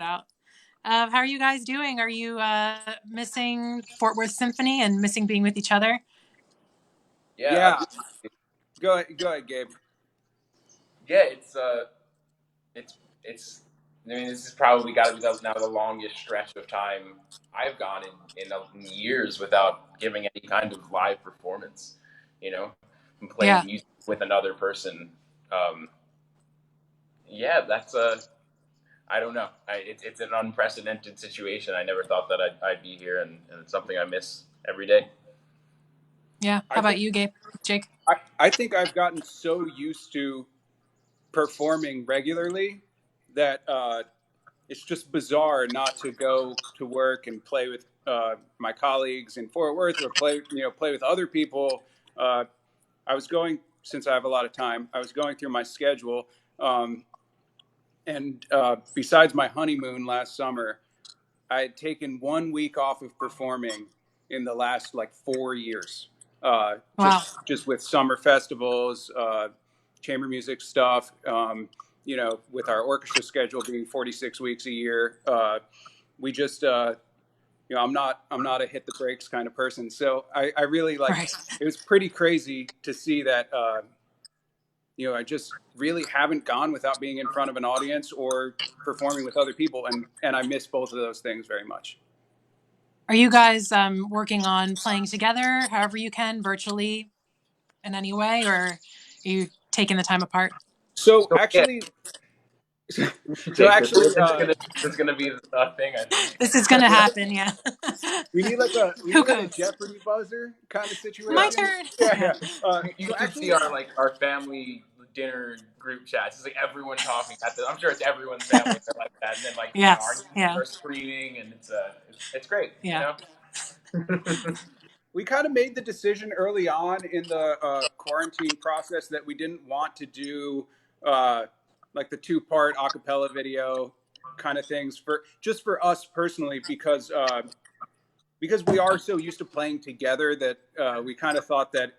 out. How are you guys doing? Are you missing Fort Worth Symphony and missing being with each other? Yeah. Go ahead, Gabe. Yeah, it's. I mean, this has probably got to be now the longest stretch of time I've gone in years without giving any kind of live performance. And playing music with another person. That's I don't know. It's an unprecedented situation. I never thought that I'd be here, and it's something I miss every day. Yeah. How about you, Gabe? Jake? I think I've gotten so used to performing regularly that it's just bizarre not to go to work and play with my colleagues in Fort Worth or play with other people. I was going, since I have a lot of time, I was going through my schedule. And besides my honeymoon last summer, I had taken 1 week off of performing in the last 4 years. Wow. Just with summer festivals, chamber music stuff, with our orchestra schedule being 46 weeks a year. We just, I'm not a hit the brakes kind of person. So I really It was pretty crazy to see that, I just really haven't gone without being in front of an audience or performing with other people. And I miss both of those things very much. Are you guys working on playing together however you can, virtually in any way, or are you taking the time apart? So actually, this is gonna be a thing. I think this is gonna happen. Yeah. We need a Jeopardy buzzer kind of situation. My turn. Yeah. You should see our family dinner group chats. It's like everyone talking at I'm sure it's everyone's family like that, and then our are screaming, and it's great. Yeah. We kind of made the decision early on in the quarantine process that we didn't want to do the 2-part a cappella video kind of things for us personally, because we are so used to playing together that we kind of thought that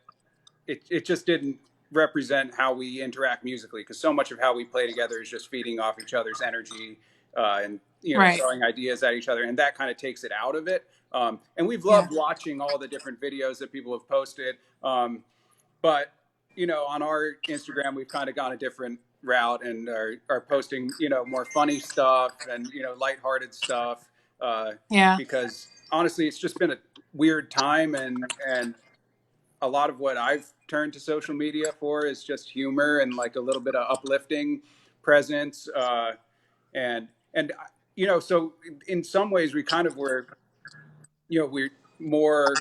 it just didn't represent how we interact musically, because so much of how we play together is just feeding off each other's energy and throwing ideas at each other, and that kind of takes it out of it. And we've loved watching all the different videos that people have posted, but on our Instagram we've kind of gone a different route and are posting more funny stuff and lighthearted stuff, because honestly it's just been a weird time, and a lot of what I've turned to social media for is just humor and a little bit of uplifting presence. And so in some ways we kind of were, we're more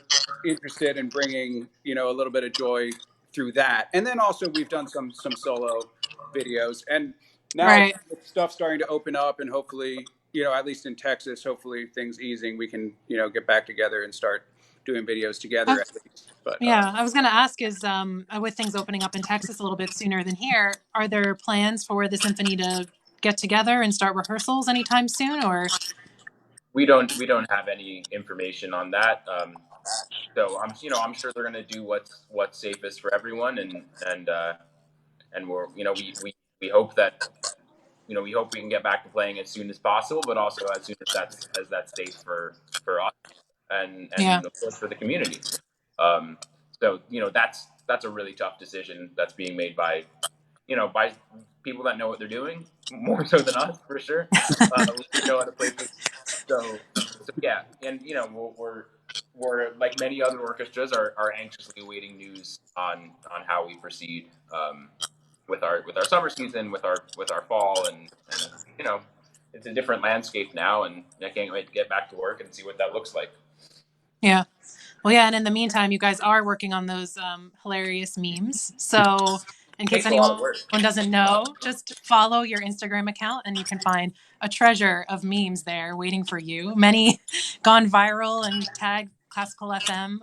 interested in bringing, a little bit of joy through that. And then also we've done some solo videos, and now with stuff starting to open up, and hopefully, at least in Texas, hopefully things easing, we can, get back together and start doing videos together at least. But I was going to ask, is with things opening up in Texas a little bit sooner than here, are there plans for the symphony to get together and start rehearsals anytime soon, or? We don't have any information on that. So I'm sure they're going to do what's safest for everyone, and we're we hope that we hope we can get back to playing as soon as possible, but also as soon as that's safe for us and of course for the community. So that's a really tough decision that's being made by by people that know what they're doing more so than us, for sure. We know how to play things. So yeah, and we're like many other orchestras are anxiously awaiting news on how we proceed with our summer season, with our fall, and it's a different landscape now, and I can't wait to get back to work and see what that looks like. Yeah. Well, yeah, and in the meantime, you guys are working on those hilarious memes. So in case anyone doesn't know, just follow your Instagram account and you can find a treasure of memes there waiting for you. Many gone viral and tagged Classical FM.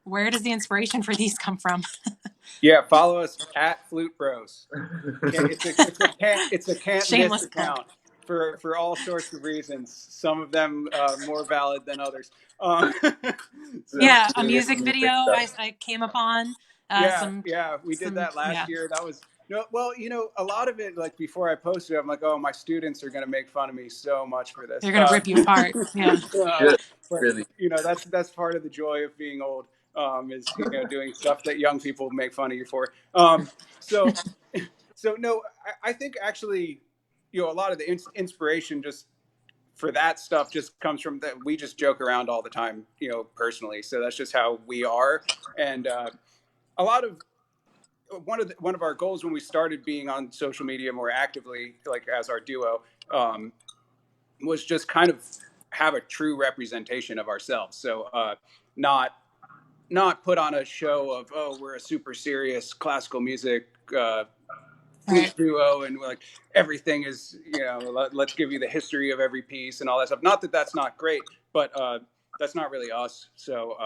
Where does the inspiration for these come from? Yeah, follow us at FluteBros. It's a can't miss account for all sorts of reasons. Some of them more valid than others. A music video I came upon. We did that last year. That was No, well, a lot of it, like before I posted it, I'm like, oh, my students are going to make fun of me so much for this. They're gonna rip you apart. Yeah. Really, But really. that's part of the joy of being old, is doing stuff that young people make fun of you for. So so no, I think actually, a lot of the inspiration just for that stuff just comes from that we just joke around all the time, personally. So that's just how we are, and a lot of one of our goals when we started being on social media more actively, like as our duo, um, was just kind of have a true representation of ourselves. So not not put on a show of, oh, we're a super serious classical music flute Right. duo, and like everything is, let's give you the history of every piece and all that stuff. Not that that's not great, but that's not really us. So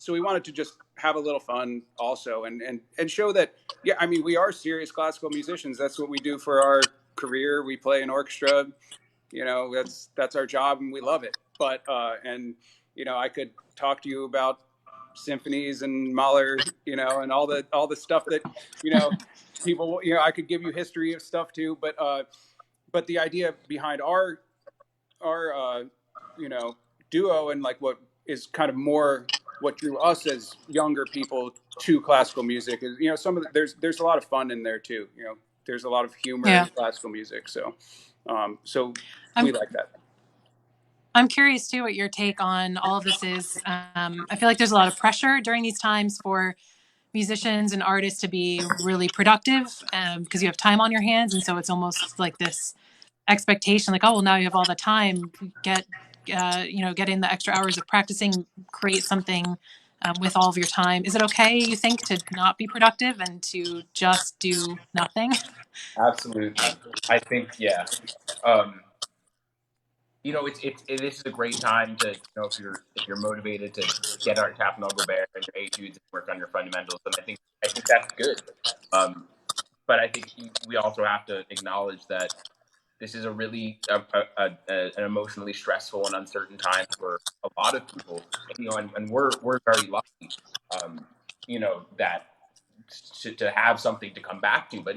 we wanted to just have a little fun also, and show that, yeah, I mean, we are serious classical musicians. That's what we do for our career. We play an orchestra. That's our job, and we love it. But and I could talk to you about symphonies and Mahler, and all the stuff that you know people. I could give you history of stuff too, but the idea behind our duo, and like what is kind of more what drew us as younger people to classical music is, some of there's a lot of fun in there too. There's a lot of humor Yeah. in classical music, so we I'm like that. I'm curious too what your take on all of this is. I feel like there's a lot of pressure during these times for musicians and artists to be really productive, because you have time on your hands, and so it's almost like this expectation, like, oh well, now you have all the time, get in the extra hours of practicing, create something with all of your time. Is it okay, you think, to not be productive and to just do nothing? Absolutely. I think, yeah. Um, this is a great time to, if you're motivated to get on Tap and Gobert and your etudes and work on your fundamentals, and I think that's good. Um, but I think we also have to acknowledge that this is a really an emotionally stressful and uncertain time for a lot of people. And we're very lucky, that to have something to come back to. But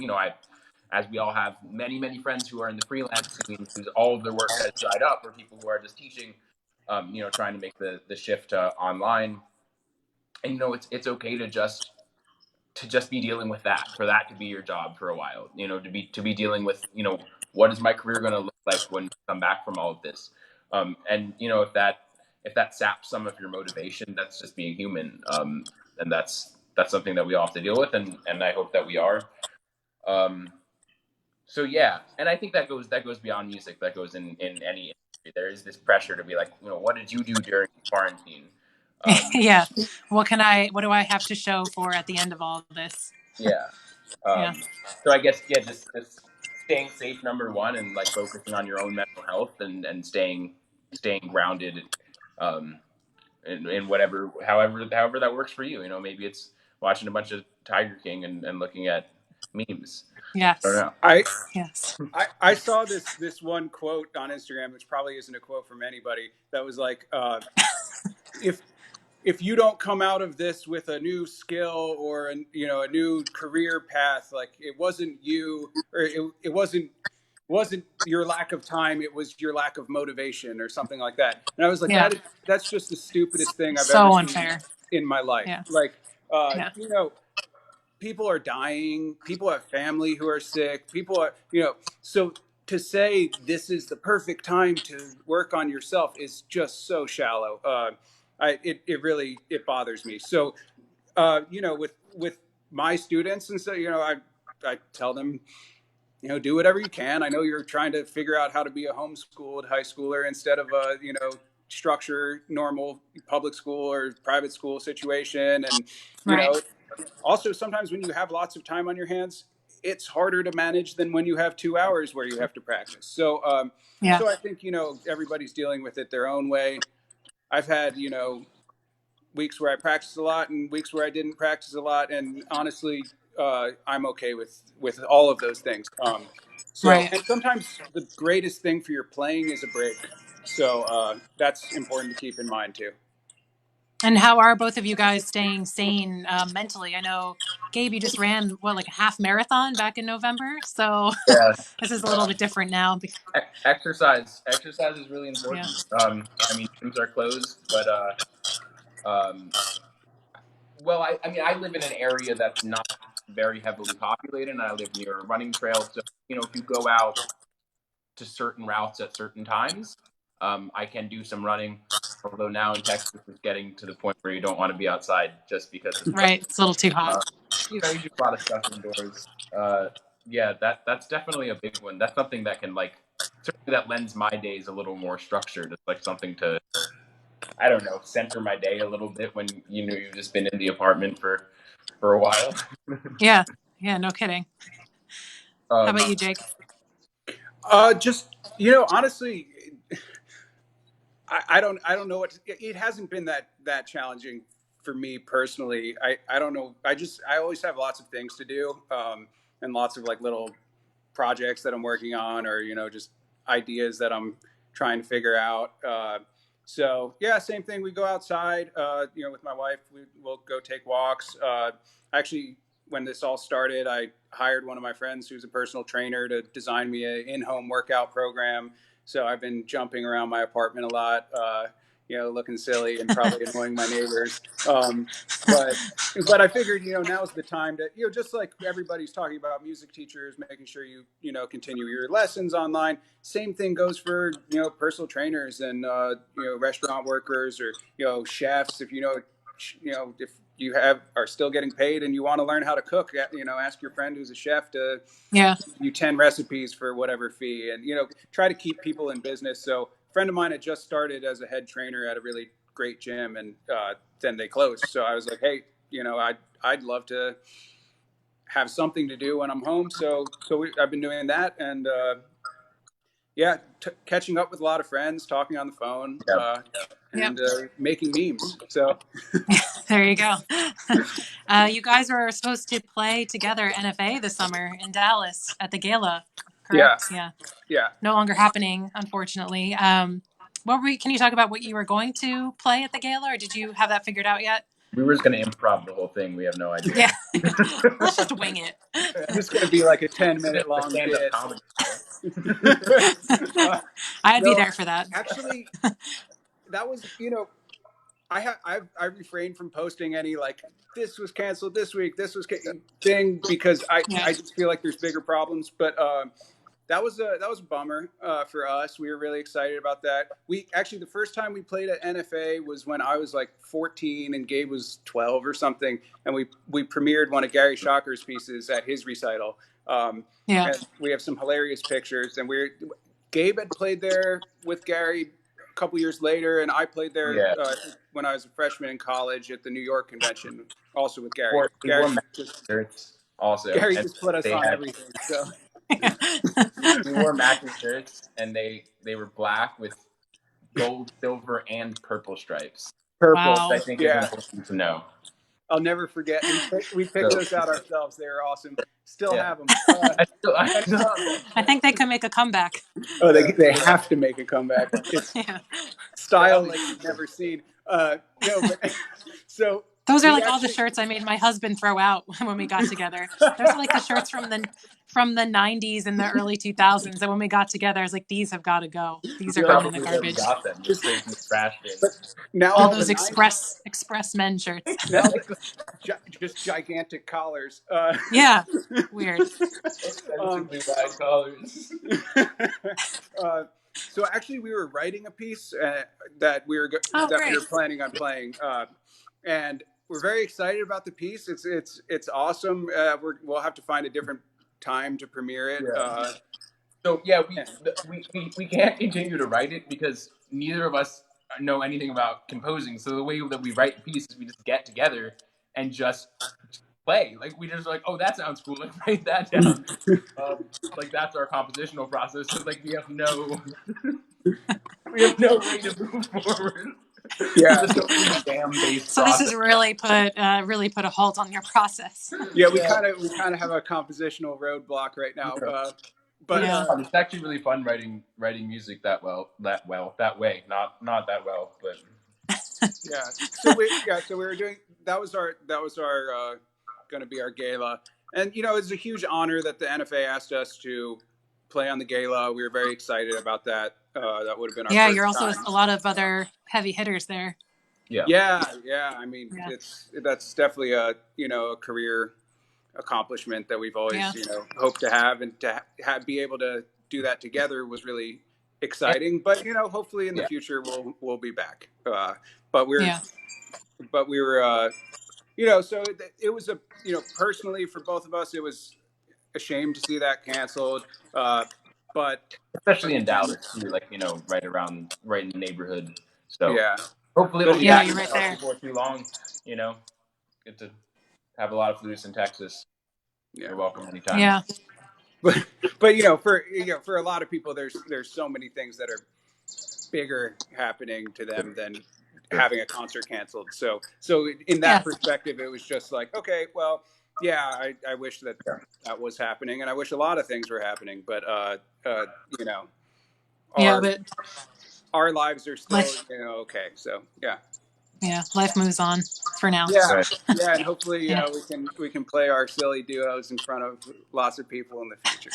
as we all have many friends who are in the freelance scene, whose all of their work has dried up, or people who are just teaching, trying to make the shift to online. And it's okay to just be dealing with that, for that to be your job for a while, to be dealing with, what is my career going to look like when we come back from all of this. And if that saps some of your motivation, that's just being human. And that's something that we all have to deal with, and I hope that we are. um, so yeah, and I think that goes beyond music. That goes in any industry. There is this pressure to be like, what did you do during quarantine? um, Yeah. What do I have to show for at the end of all of this? yeah. Yeah. So I guess, yeah, just staying safe, number one, and like focusing on your own mental health, and staying grounded, um, in whatever, however that works for you. Maybe it's watching a bunch of Tiger King and looking at memes. I don't Yes. know. I Yes. I saw this one quote on Instagram, which probably isn't a quote from anybody, that was like, if if you don't come out of this with a new skill or a new career path, like it wasn't you, or it wasn't your lack of time, it was your lack of motivation or something like that. And I was like, Yeah. that's just the stupidest thing I've ever So seen unfair. in my life. Yeah. Like, Yeah. people are dying, people have family who are sick, people are, so to say this is the perfect time to work on yourself is just so shallow. It really, it bothers me. So with my students, and so I tell them, do whatever you can. I know you're trying to figure out how to be a homeschooled high schooler instead of a, structure normal public school or private school situation. And, you Right. know, also sometimes when you have lots of time on your hands, it's harder to manage than when you have 2 hours where you have to practice. So, Yeah. so I think, everybody's dealing with it their own way. I've had, weeks where I practiced a lot and weeks where I didn't practice a lot. And honestly, I'm okay with all of those things. Right. And sometimes the greatest thing for your playing is a break. So that's important to keep in mind too. And how are both of you guys staying sane mentally? I know, Gabe, you just ran, what, like a half marathon back in November? So Yeah. this is a little bit different now. Exercise is really Yeah. important. I mean, gyms are closed, but um, well, I mean, I live in an area that's not very heavily populated, and I live near a running trail. So, you know, if you go out to certain routes at certain times, I can do some running. Although now in Texas, it's getting to the point where you don't want to be outside just because it's Right. It's a little too hot. uh, you know, you do a lot of stuff indoors. Yeah, that's definitely a big one. That's something that can like certainly that lends my days a little more structured. It's like something to, I don't know, center my day a little bit when you know you've just been in the apartment for a while. Yeah. Yeah. No kidding. How Um, about you, Jake? Just, you know, honestly, I don't know what it hasn't been that challenging for me personally. I don't know. I always have lots of things to do, and lots of like little projects that I'm working on, or you know, just ideas that I'm trying to figure out. So yeah, same thing. We go outside. You know, with my wife, we'll go take walks. Actually, when this all started, I hired one of my friends who's a personal trainer to design me an in-home workout program. So I've been jumping around my apartment a lot. You know, looking silly and probably annoying my neighbors. But I figured, you know, now's the time to, you know, just like everybody's talking about music teachers, making sure you know, continue your lessons online. Same thing goes for, you know, personal trainers and, you know, restaurant workers or, you know, chefs. If you know, if you are still getting paid and you want to learn how to cook, you know, ask your friend who's a chef to Yeah. give you 10 recipes for whatever fee, and, you know, try to keep people in business. So a friend of mine had just started as a head trainer at a really great gym, and then they closed. So I was like, hey, you know, I'd love to have something to do when I'm home. I've been doing that, and yeah, catching up with a lot of friends, talking on the phone, yeah, Yep. and making memes. So There you go. You guys were supposed to play together NFA this summer in Dallas at the gala, yeah, correct? Yeah. yeah. No longer happening, unfortunately. Can you talk about what you were going to play at the gala, or did you have that figured out yet? we were just gonna improv the whole thing. We have no idea. Yeah. Let's just wing it. This is going to be like a 10-minute A long stand-up bit. comedy show. I'd be No, there for that. actually, that was, you know, I refrained from posting any like this was canceled this week, thing, because Yeah. I just feel like there's bigger problems. But that was a bummer for us. We were really excited about that. We actually, the first time we played at NFA was when I was like 14 and Gabe was 12 or something, and we premiered one of Gary Shocker's pieces at his recital. Yeah. And we have some hilarious pictures. And Gabe had played there with Gary a couple years later, and I played there Yeah, when I was a freshman in college at the New York convention, also with Gary. we wore matching shirts also, Gary and just put us they on had everything. So we wore matching shirts, and they were black with gold, silver, and purple stripes. purple, Which I Wow. think is yeah. important to know. I'll never forget. We picked So those out ourselves. They were awesome. Still yeah, have them. I And still have that I shirt. think they could make a comeback. oh, Yeah, they have to make a comeback. It's Yeah. style sadly, like you've never seen. No, but so Those are we like all the actually. shirts I made my husband throw out when we got together. Those are like the shirts from the 90s and the early 2000s. And when we got together, I was like, these have got to go. These are you going in the probably already garbage. got them just straight from the trash bin. But now All all the those 90s, express men shirts. now the just gigantic collars. Yeah. Weird. um, Ostensibly wide collars. uh, so actually, we were writing a piece Oh, that we great. were planning on playing, and we're very excited about the piece. It's awesome. We'll have to find a different time to premiere it. Yeah. So yeah, Yeah. we can't continue to write it because neither of us know anything about composing. So the way that we write the piece is we just get together and just play. Like we just like, oh, that sounds cool. Like write that down. Like that's our compositional process. So like we have no way to move forward. Yeah. It's a totally jam based So this process. has really put a halt on your process. Yeah, Yeah. we kind of have a compositional roadblock right now. But Yeah. It's actually really fun writing music that way. Not that well, but yeah. So we were doing that was our going to be our gala, and it's a huge honor that the NFA asked us to play on the gala. We were very excited about that. That would have been our Yeah, you're first also time. a lot of other heavy hitters there. Yeah. I mean, Yeah. that's definitely a career accomplishment that we've Yeah. always hoped to have, and to be able to do that together was really exciting. But hopefully in the future we'll be back. But we're Yeah. but we were so it was personally for both of us it was a shame to see that canceled. But especially in again, Dallas too, like right in the neighborhood. So yeah. hopefully But it'll be Yeah, back you're in right Dallas there. before too long. You know, get to have a lot of flutes in Texas. Yeah. You're welcome anytime. Yeah. but for a lot of people there's so many things that are bigger happening to them than Sure. having a concert canceled. So in Yeah. that perspective, it was just like, okay, well, yeah, I wish that Yeah. that was happening, and I wish a lot of things were happening, but Yeah, our but our lives are still life okay. So yeah. yeah, life moves on for now. Yeah, Right. yeah, and hopefully, Yeah. we can play our silly duos in front of lots of people in the future.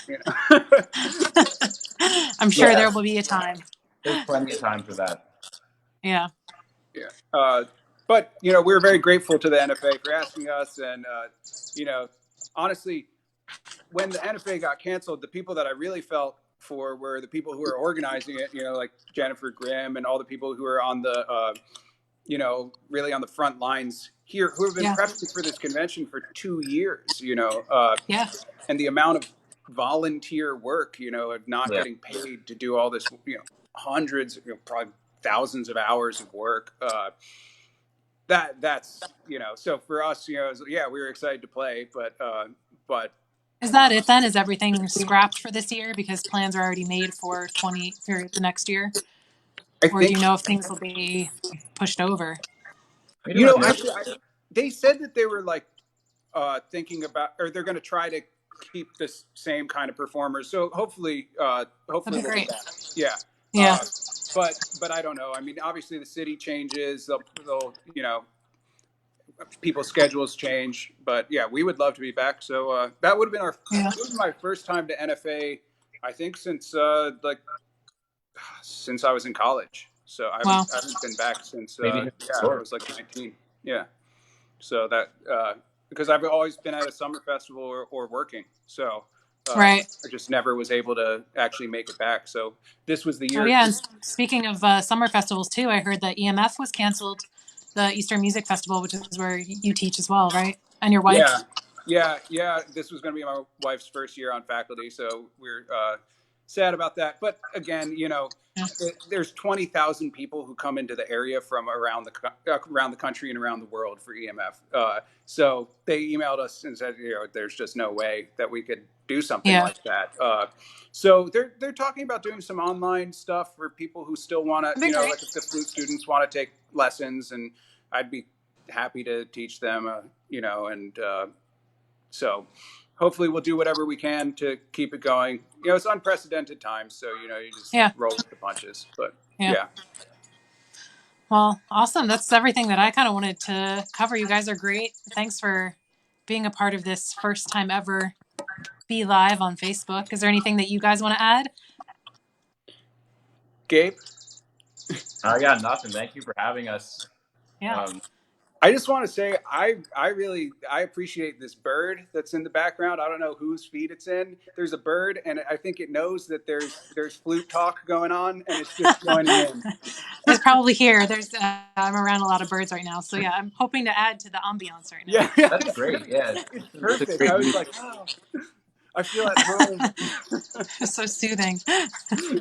I'm sure Yeah. there will be a time. There's plenty of time for that. Yeah. Yeah. But we're very grateful to the NFA for asking us, and honestly, when the NFA got canceled, the people that I really felt for were the people who were organizing it. Like Jennifer Grimm and all the people who are on the really on the front lines here, who have been Yeah. prepping for this convention for 2 years. Yeah. And the amount of volunteer work, of not Yeah. getting paid to do all this, hundreds, probably thousands of hours of work. That's so for us, yeah, we were excited to play, but Is that it then? Is everything scrapped for this year because plans are already made for the next year? I Or do think you know if things will be pushed over? We don't know. actually they said that they were like thinking about, or they're going to try to keep this same kind of performers. So hopefully That'd be we'll be great. back. Yeah. Yeah. But I don't know. I mean, obviously the city changes. They'll people's schedules change. But yeah, we would love to be back. So that would have been Yeah. my first time to NFA. I think since I was in college. So Wow. I haven't been back since Maybe I was like 19. Yeah. So that because I've always been at a summer festival or working. So Right. I just never was able to actually make it back. So this was the Oh year. yeah. And speaking of summer festivals too, I heard that EMF was canceled, the Eastern Music Festival, which is where you teach as well, right? And your wife. Yeah, yeah. This was going to be my wife's first year on faculty, so we're sad about that. But again, Yeah. there's 20,000 people who come into the area from around the country and around the world for EMF. So they emailed us and said, there's just no way that we could do something Yeah. like that. So they're talking about doing some online stuff for people who still want to, That'd be great. like if the flute students want to take lessons, and I'd be happy to teach them, and so hopefully we'll do whatever we can to keep it going. It's unprecedented times, so you just Yeah. roll with the punches. But Yeah. yeah. Well, awesome. That's everything that I kind of wanted to cover. You guys are great. Thanks for being a part of this first time ever Be Live on Facebook. Is there anything that you guys want to add? Gabe, I got nothing. Thank you for having us. Yeah. I just want to say I really appreciate this bird that's in the background. I don't know whose feed it's in. There's a bird, and I think it knows that there's flute talk going on, and it's just joining in. It's probably here. I'm around a lot of birds right now. So yeah, I'm hoping to add to the ambiance right now. Yeah, That's great. Yeah, it's it's a perfect. great I was music. like, oh, I feel at home. It's so soothing.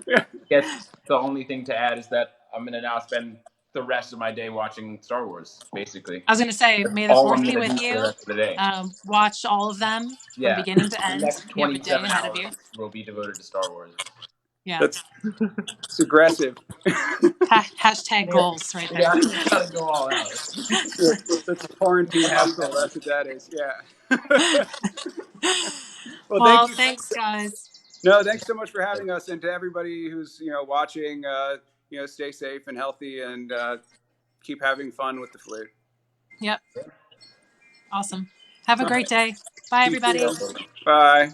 Yeah. Guess the only thing to add is that I'm gonna now spend the rest of my day watching Star Wars. Basically, I was going to say, may the all I'm fourth be gonna with do for the you. rest of the day. Watch all of them from Yeah, beginning to the end. next You have a day 27 ahead of hours you. will be devoted to Star Wars. Yeah. That's it's aggressive. Hashtag goals right there. Yeah, gotta go all out. That's quarantine But happy hustle. to. That's what that is. Yeah. Well, thank Well, you. thanks, guys. No, thanks so much for having us, and to everybody who's watching. Stay safe and healthy, and keep having fun with the flute. Yep. Awesome. Have a great day. Bye, You everybody. too. Bye.